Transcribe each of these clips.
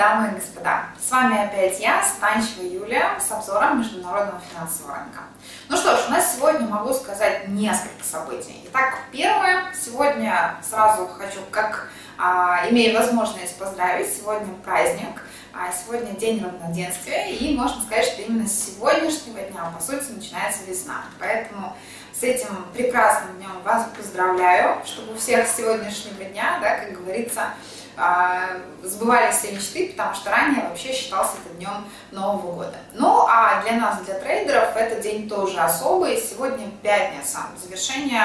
дамы и господа! С вами опять я, Станчева Юлия, с обзором международного финансового рынка. Ну что ж, у нас сегодня могу сказать несколько событий. Итак, первое. Сегодня сразу хочу, имея возможность поздравить, сегодня праздник, сегодня день равноденствия, и можно сказать, что именно с сегодняшнего дня, по сути, начинается весна. Поэтому с этим прекрасным днем вас поздравляю, чтобы у всех с сегодняшнего дня, как говорится, сбывались все мечты, потому что ранее вообще считался это днем Нового года. Ну а для нас, для трейдеров, этот день тоже особый. Сегодня пятница, завершение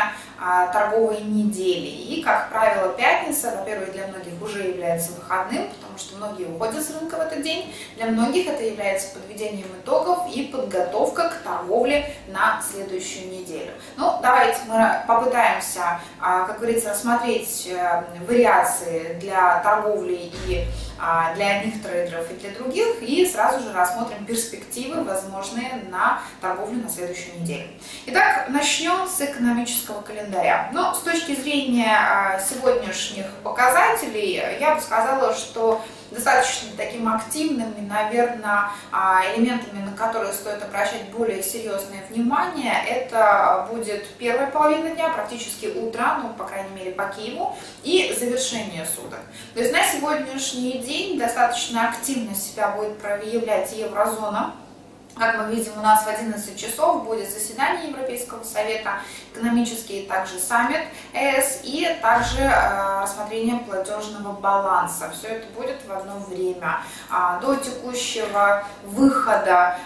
торговой недели. И, как правило, пятница, во-первых, для многих уже является выходным, потому что многие уходят с рынка в этот день. Для многих это является подведением итогов и подготовка к торговле на следующую неделю. Ну, давайте мы попытаемся, как говорится, рассмотреть вариации для торговли и для одних трейдеров и для других, и сразу же рассмотрим перспективы, возможные на торговлю на следующую неделю. Итак, начнем с экономического календаря. Но с точки зрения сегодняшних показателей, я бы сказала, что достаточно таким активными, наверное, элементами, на которые стоит обращать более серьезное внимание, это будет первая половина дня, практически утро, ну, по крайней мере, по Киеву, и завершение суток. То есть на сегодняшний день достаточно активно себя будет проявлять еврозона. Как мы видим, у нас в 11 часов будет заседание Европейского совета, экономический также саммит ЕС и также рассмотрение платежного баланса. Все это будет в одно время. До текущего выхода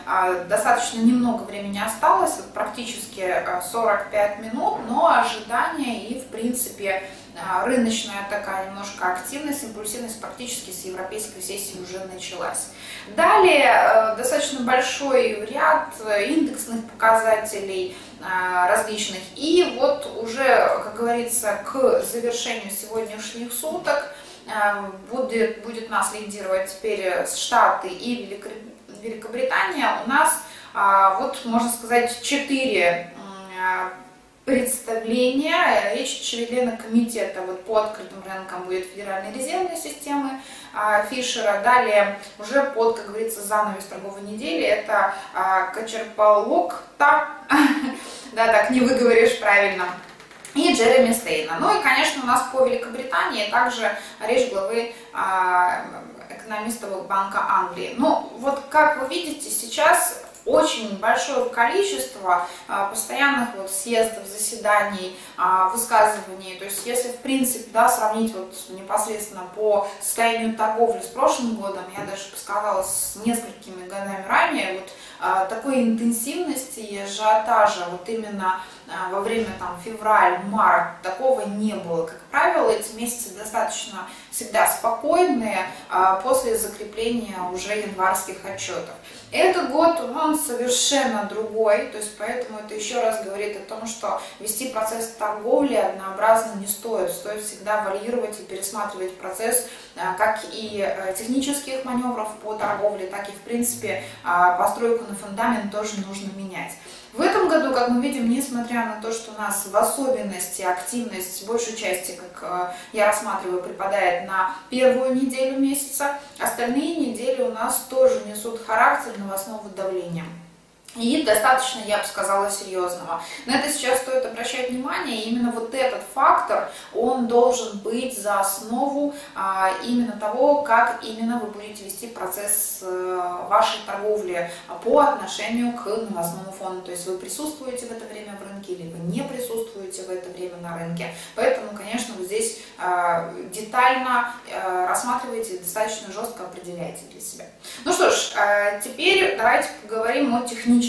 достаточно немного времени осталось, практически 45 минут, но ожидания и, в принципе, рыночная такая немножко активность, импульсивность практически с европейской сессии уже началась. Далее достаточно большой ряд индексных показателей различных. И вот уже, как говорится, к завершению сегодняшних суток будет нас лидировать теперь Штаты и Великобритания. У нас, вот можно сказать, 4 представления. Речь члена комитета по открытым рынкам будет Федеральной резервной системы Фишера. Далее уже под, как говорится, занавес торговой недели это Качерпалокта, да, так не выговоришь правильно, и Джереми Стейна. Ну и, конечно, у нас по Великобритании также речь главы экономистов Банка Англии. Ну, вот как вы видите, сейчас очень большое количество постоянных съездов, заседаний, высказываний. То есть, если в принципе сравнить непосредственно по состоянию торговли с прошлым годом, я даже бы сказала, с несколькими годами ранее, такой интенсивности и ажиотажа именно во время февраль-март такого не было. Как правило, эти месяцы достаточно всегда спокойные после закрепления уже январских отчетов. Этот год он совершенно другой, то есть поэтому это еще раз говорит о том, что вести процесс торговли однообразно не стоит. Стоит всегда варьировать и пересматривать процесс как и технических маневров по торговле, так и в принципе постройку на фундамент тоже нужно менять. В этом году, как мы видим, несмотря на то, что у нас в особенности активность большей части, как я рассматриваю, припадает на первую неделю месяца, остальные недели у нас тоже несут характер новостного давления. И достаточно, я бы сказала, серьезного. На это сейчас стоит обращать внимание. И именно этот фактор, он должен быть за основу именно того, как именно вы будете вести процесс вашей торговли по отношению к новостному фону. То есть вы присутствуете в это время в рынке или вы не присутствуете в это время на рынке. Поэтому, конечно, вы здесь детально рассматриваете, достаточно жестко определяете для себя. Ну что ж, теперь давайте поговорим о технических